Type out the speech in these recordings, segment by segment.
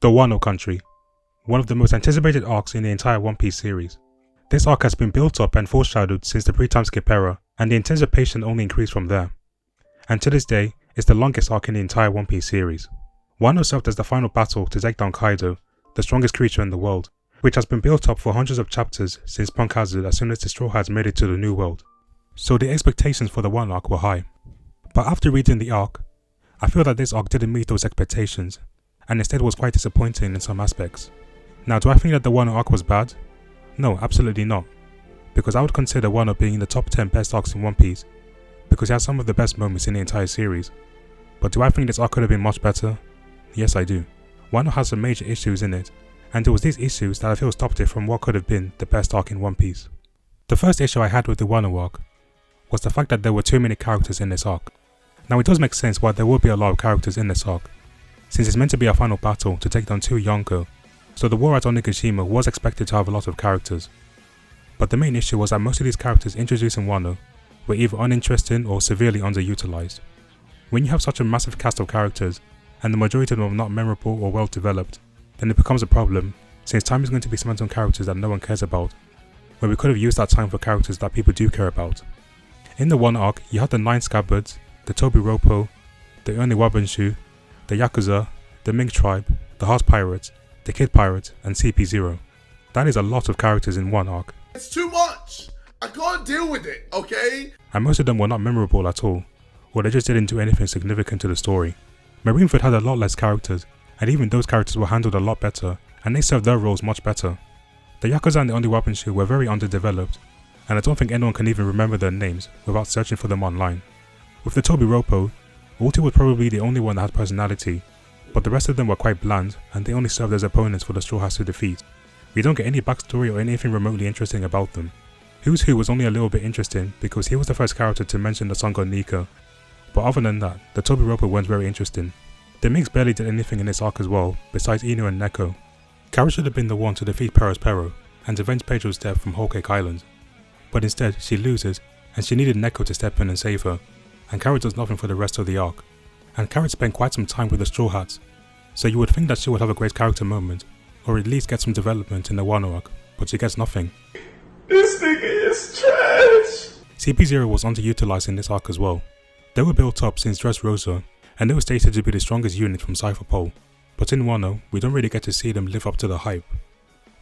The Wano Country, one of the most anticipated arcs in the entire One Piece series. This arc has been built up and foreshadowed since the pre-time skip era, and the anticipation only increased from there. And to this day, it's the longest arc in the entire One Piece series. Wano served as the final battle to take down Kaido, the strongest creature in the world, which has been built up for hundreds of chapters since Punk Hazard as soon as the Straw Hats made it to the New World. So the expectations for the Wano arc were high. But after reading the arc, I feel that this arc didn't meet those expectations, and instead was quite disappointing in some aspects. Now, do I think that the Wano arc was bad? No, absolutely not, because I would consider Wano being in the top 10 best arcs in One Piece, because it has some of the best moments in the entire series. But do I think this arc could have been much better? Yes, I do. Wano has some major issues in it, and it was these issues that I feel stopped it from what could have been the best arc in One Piece. The first issue I had with the Wano arc was the fact that there were too many characters in this arc. Now, it does make sense why there will be a lot of characters in this arc, since it's meant to be a final battle to take down two Yonko, so the war at Onigashima was expected to have a lot of characters. But the main issue was that most of these characters introduced in Wano were either uninteresting or severely underutilized. When you have such a massive cast of characters, and the majority of them are not memorable or well developed, then it becomes a problem, since time is going to be spent on characters that no one cares about, when we could have used that time for characters that people do care about. In the Wano arc, you had the 9 Scabbards, the Tobiropo, the Oniwabanshu, the Yakuza, the Mink Tribe, the Heart Pirates, the Kid Pirate, and CP0. That is a lot of characters in one arc. It's too much! I can't deal with it, okay? And most of them were not memorable at all, or they just didn't do anything significant to the story. Marineford had a lot less characters, and even those characters were handled a lot better, and they served their roles much better. The Yakuza and the Oniwabanshu were very underdeveloped, and I don't think anyone can even remember their names without searching for them online. With the Tobiropo, Ulti was probably the only one that had personality, but the rest of them were quite bland, and they only served as opponents for the Straw Hats to defeat. We don't get any backstory or anything remotely interesting about them. Who's Who was only a little bit interesting because he was the first character to mention the sun god Nika, but other than that, the Tobiropo weren't very interesting. The Minks barely did anything in this arc as well, besides Ino and Neko. Kara should have been the one to defeat Pero and avenge Pedro's death from Whole Cake Island, but instead she loses, and she needed Neko to step in and save her, and Kara does nothing for the rest of the arc. And Kara spent quite some time with the Straw Hats, so you would think that she would have a great character moment, or at least get some development in the Wano arc, but she gets nothing. This nigga is trash! CP0 was underutilized in this arc as well. They were built up since Dressrosa, and they were stated to be the strongest unit from Cypher Pole, but in Wano, we don't really get to see them live up to the hype.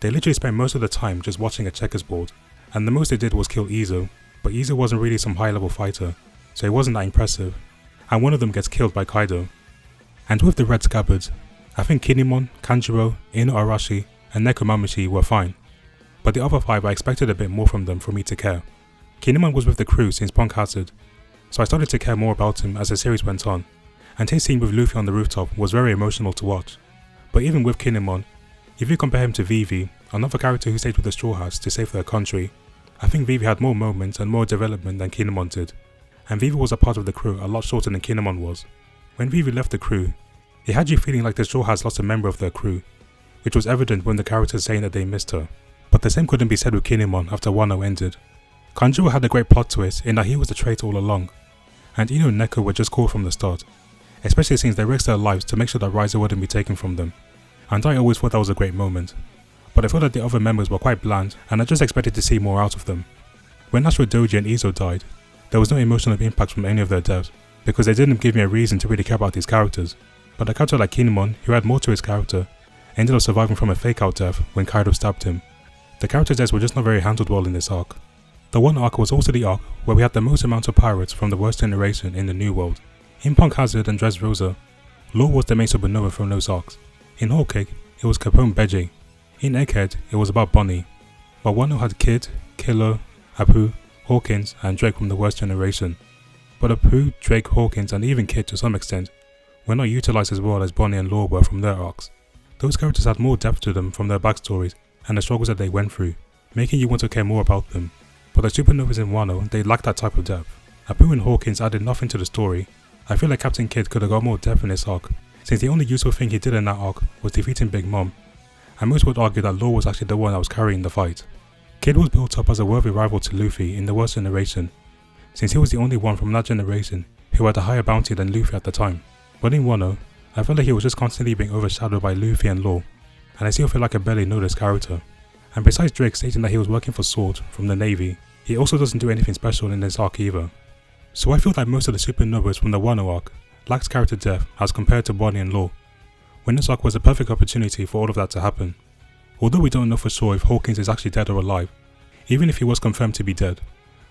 They literally spent most of the time just watching a checkers board, and the most they did was kill Izo, but Izo wasn't really some high level fighter, so it wasn't that impressive, and one of them gets killed by Kaido. And with the Red Scabbards, I think Kinemon, Kanjuro, Ino Arashi, and Nekomamushi were fine, but the other 5 I expected a bit more from them for me to care. Kinemon was with the crew since Punk Hazard, so I started to care more about him as the series went on, and his scene with Luffy on the rooftop was very emotional to watch. But even with Kinemon, if you compare him to Vivi, another character who stayed with the Straw Hats to save their country, I think Vivi had more moments and more development than Kinemon did, and Vivi was a part of the crew a lot shorter than Kinemon was. When Vivi left the crew, it had you feeling like the Straw Hats lost a member of their crew, which was evident when the characters saying that they missed her. But the same couldn't be said with Kinemon after Wano ended. Kanjuro had a great plot twist in that he was the traitor all along, and Ino and Neko were just cool from the start, especially since they risked their lives to make sure that Riser wouldn't be taken from them, and I always thought that was a great moment. But I felt that the other members were quite bland, and I just expected to see more out of them. When Ashura Doji and Izo died, there was no emotional impact from any of their deaths, because they didn't give me a reason to really care about these characters. But a character like Kinemon, who had more to his character, ended up surviving from a fake out death when Kaido stabbed him. The character deaths were just not very handled well in this arc. The Wano arc was also the arc where we had the most amount of pirates from the worst generation in the New World. In Punk Hazard and Dressrosa, Law was the main Supernova from those arcs. In Whole Cake, it was Capone Beji. In Egghead, it was about Bonnie. But Wano had Kid, Killer, Apu, Hawkins, and Drake from the worst generation. But Apu, Drake, Hawkins, and even Kid to some extent were not utilized as well as Bonnie and Law were from their arcs. Those characters had more depth to them from their backstories and the struggles that they went through, making you want to care more about them. But the Supernovas in Wano, they lacked that type of depth. Apu and Hawkins added nothing to the story. I feel like Captain Kid could have got more depth in this arc, since the only useful thing he did in that arc was defeating Big Mom, and most would argue that Law was actually the one that was carrying the fight. Kid was built up as a worthy rival to Luffy in the worst generation, since he was the only one from that generation who had a higher bounty than Luffy at the time. But in Wano, I felt like he was just constantly being overshadowed by Luffy and Law, and I still feel like I barely know this character. And besides Drake stating that he was working for Sword from the Navy, he also doesn't do anything special in this arc either. So I feel like most of the Supernovas from the Wano arc lacked character depth as compared to Bonnie and Law, when this arc was a perfect opportunity for all of that to happen. Although we don't know for sure if Hawkins is actually dead or alive, even if he was confirmed to be dead,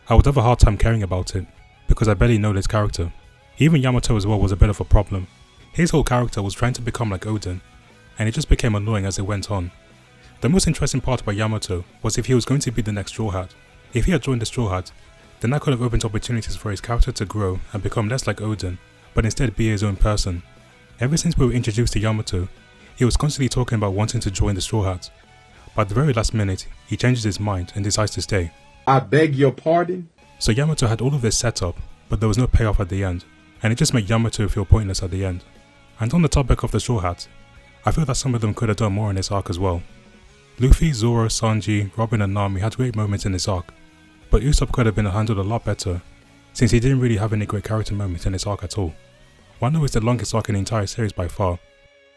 I would have a hard time caring about it, because I barely know this character. Even Yamato as well was a bit of a problem. His whole character was trying to become like Odin, and it just became annoying as it went on. The most interesting part about Yamato was if he was going to be the next Straw Hat. If he had joined the Straw Hat, then that could have opened opportunities for his character to grow and become less like Odin, but instead be his own person. Ever since we were introduced to Yamato, he was constantly talking about wanting to join the Straw Hat. But at the very last minute, he changes his mind and decides to stay. I beg your pardon? So Yamato had all of this set up, but there was no payoff at the end, and it just made Yamato feel pointless at the end. And on the topic of the Straw Hats, I feel that some of them could have done more in this arc as well. Luffy, Zoro, Sanji, Robin and Nami had great moments in this arc, but Usopp could have been handled a lot better, since he didn't really have any great character moments in this arc at all. Wano is the longest arc in the entire series by far,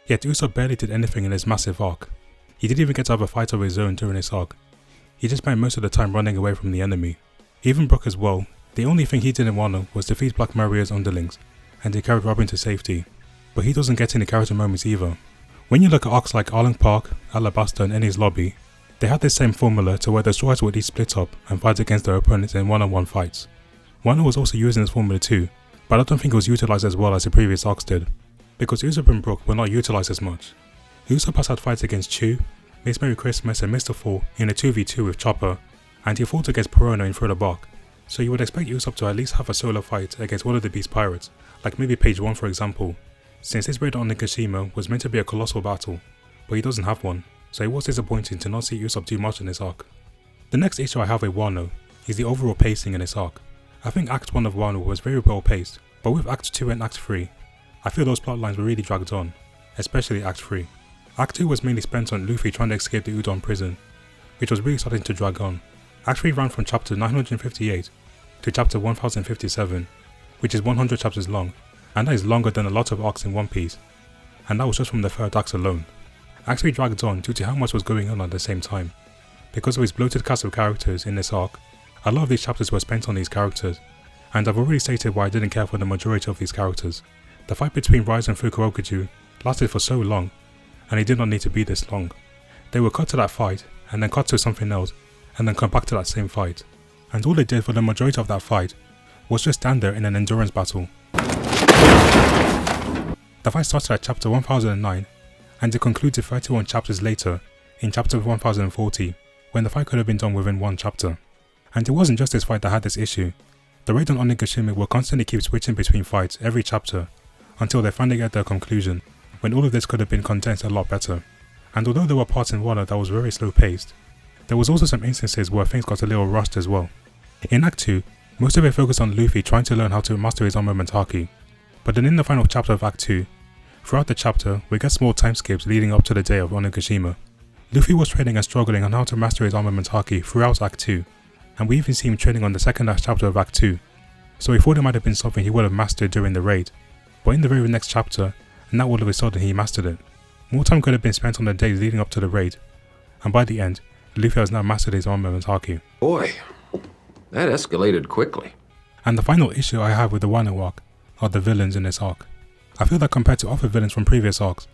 yet Usopp barely did anything in this massive arc. He didn't even get to have a fight of his own during this arc. He just spent most of the time running away from the enemy. Even Brook as well, the only thing he did in Wano was defeat Black Maria's underlings, and he carried Robin to safety, but he doesn't get any character moments either. When you look at arcs like Arlong Park, Alabasta and Enies Lobby, they had this same formula to where the Straw Hats would each split up and fight against their opponents in one-on-one fights. Wano was also using this formula too, but I don't think it was utilised as well as the previous arcs did, because Usopp and Brook were not utilised as much. Usopp has had fights against Chew, Miss Merry Christmas and Mr. Four in a 2v2 with Chopper, and he fought against Perona in Thriller Bark, so you would expect Usopp to at least have a solo fight against one of the Beast Pirates, like maybe Page 1 for example, since his raid on Onigashima was meant to be a colossal battle, but he doesn't have one, so it was disappointing to not see Usopp do much in this arc. The next issue I have with Wano is the overall pacing in this arc. I think Act 1 of Wano was very well paced, but with Act 2 and Act 3, I feel those plot lines were really dragged on, especially Act 3. Act 2 was mainly spent on Luffy trying to escape the Udon prison, which was really starting to drag on. Act 3 ran from chapter 958 to chapter 1057, which is 100 chapters long, and that is longer than a lot of arcs in One Piece, and that was just from the third act alone. Act 3 dragged on due to how much was going on at the same time. Because of his bloated cast of characters in this arc, a lot of these chapters were spent on these characters, and I've already stated why I didn't care for the majority of these characters. The fight between Rise and Fukurokuju lasted for so long, and it did not need to be this long. They would cut to that fight, and then cut to something else, and then come back to that same fight. And all they did for the majority of that fight was just stand there in an endurance battle. The fight started at chapter 1009, and it concluded 31 chapters later, in chapter 1040, when the fight could have been done within one chapter. And it wasn't just this fight that had this issue. The raid on Onigashima will constantly keep switching between fights every chapter, until they finally get their conclusion, when all of this could have been condensed a lot better. And although there were parts in Wano that was very slow paced, there was also some instances where things got a little rushed as well. In Act 2, most of it focused on Luffy trying to learn how to master his armament haki, but then in the final chapter of Act 2, throughout the chapter we get small time skips leading up to the day of Onigashima. Luffy was training and struggling on how to master his armament haki throughout Act 2, and we even see him training on the second last chapter of Act 2, so we thought it might have been something he would have mastered during the raid, but in the very next chapter, now all of a sudden he mastered it. More time could have been spent on the days leading up to the raid, and by the end, Luffy has now mastered his armament haki. Boy, that escalated quickly. And the final issue I have with the Wano arc are the villains in this arc. I feel that compared to other villains from previous arcs,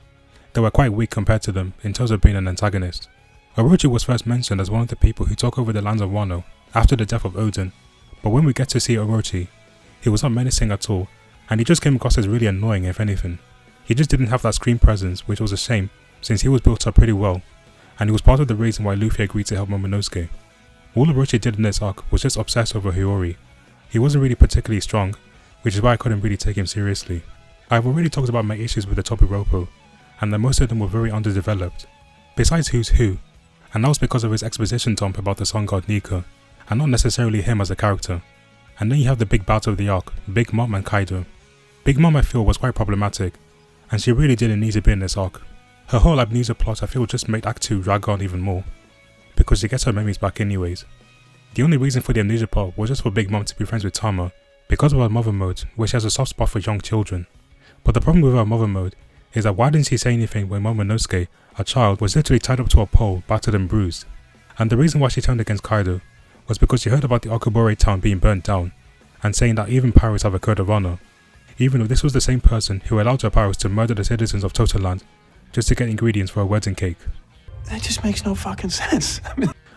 they were quite weak compared to them in terms of being an antagonist. Orochi was first mentioned as one of the people who took over the lands of Wano after the death of Odin, but when we get to see Orochi, he was not menacing at all, and he just came across as really annoying if anything. He just didn't have that screen presence, which was a shame since he was built up pretty well, and he was part of the reason why Luffy agreed to help Momonosuke. All Orochi did in this arc was just obsess over Hiyori. He wasn't really particularly strong, which is why I couldn't really take him seriously. I've already talked about my issues with the Tobiropo, and that most of them were very underdeveloped, besides Who's Who, and that was because of his exposition dump about the sun god Nika, and not necessarily him as a character. And then you have the big battle of the arc, Big Mom and Kaido. Big Mom I feel was quite problematic, and she really didn't need to be in this arc. Her whole amnesia plot I feel just made Act 2 drag on even more, because she gets her memories back anyways. The only reason for the amnesia part was just for Big Mom to be friends with Tama, because of her mother mode where she has a soft spot for young children. But the problem with her mother mode is that why didn't he say anything when Momonosuke, a child, was literally tied up to a pole, battered and bruised? And the reason why she turned against Kaido was because she heard about the Okobore town being burnt down, and saying that even pirates have a code of honor, even though this was the same person who allowed her pirates to murder the citizens of Totoland just to get ingredients for a wedding cake. That just makes no fucking sense.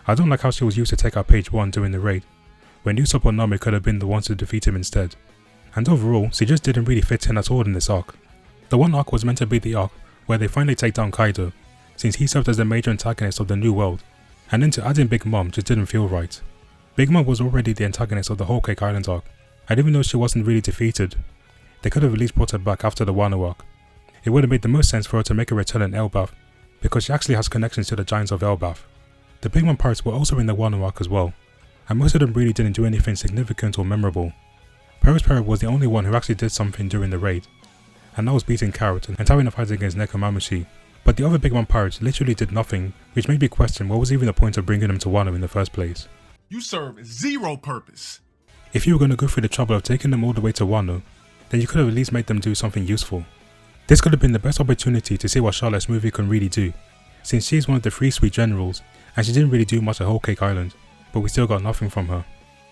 I don't like how she was used to take out page 1 during the raid, when Usopp or Nami could have been the ones to defeat him instead. And overall, she just didn't really fit in at all in this arc. The one arc was meant to be the arc where they finally take down Kaido, since he served as the major antagonist of the New World, and then to add in Big Mom just didn't feel right. Big Mom was already the antagonist of the Whole Cake Island arc, and even though she wasn't really defeated, they could have at least brought her back after the Wano arc. It would have made the most sense for her to make a return in Elbaf, because she actually has connections to the giants of Elbaf. The Big Mom pirates were also in the Wano arc as well, and most of them really didn't do anything significant or memorable. Paris Pirate was the only one who actually did something during the raid, and that was beating Carrot and having a fight against Nekomamushi. But the other Big Mom pirates literally did nothing, which made me question what was even the point of bringing them to Wano in the first place. You serve zero purpose. If you were going to go through the trouble of taking them all the way to Wano, then you could have at least made them do something useful. This could have been the best opportunity to see what Charlotte's movie can really do, since she's one of the 3 sweet generals, and she didn't really do much at Whole Cake Island, but we still got nothing from her.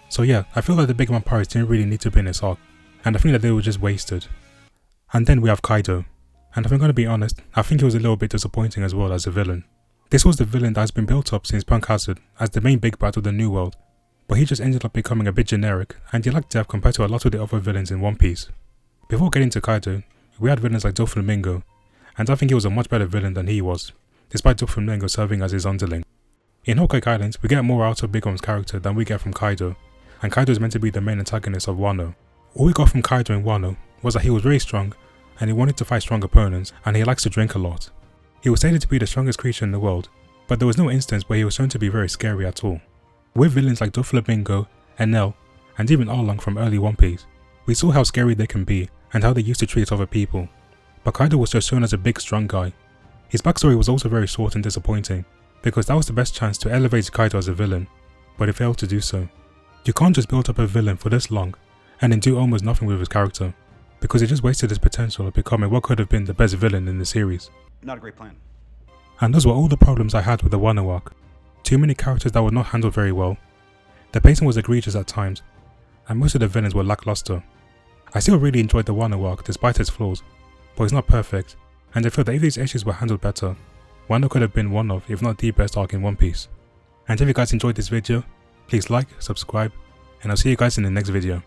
So yeah, I feel like the Big Mom pirates didn't really need to be in this arc, and I think that they were just wasted. And then we have Kaido, and if I'm going to be honest, I think he was a little bit disappointing as well as a villain. This was the villain that has been built up since Punk Hazard as the main big bad of the New World, but he just ended up becoming a bit generic and he lacked depth compared to a lot of the other villains in One Piece. Before getting to Kaido, we had villains like Doflamingo, and I think he was a much better villain than he was, despite Doflamingo serving as his underling. In Whole Cake Island, we get more out of Big Mom's character than we get from Kaido, and Kaido is meant to be the main antagonist of Wano. All we got from Kaido in Wano was that he was very strong, and he wanted to fight strong opponents, and he likes to drink a lot. He was stated to be the strongest creature in the world, but there was no instance where he was shown to be very scary at all. With villains like Doflamingo, Enel, and even Arlong from early One Piece, we saw how scary they can be and how they used to treat other people. But Kaido was just shown as a big strong guy. His backstory was also very short and disappointing, because that was the best chance to elevate Kaido as a villain, but it failed to do so. You can't just build up a villain for this long and then do almost nothing with his character, because it just wasted his potential of becoming what could have been the best villain in the series. Not a great plan. And those were all the problems I had with the Wano arc. Too many characters that were not handled very well. The pacing was egregious at times, and most of the villains were lackluster. I still really enjoyed the Wano arc despite its flaws, but it's not perfect, and I feel that if these issues were handled better, Wano could have been one of, if not the best arc in One Piece. And if you guys enjoyed this video, please like, subscribe, and I'll see you guys in the next video.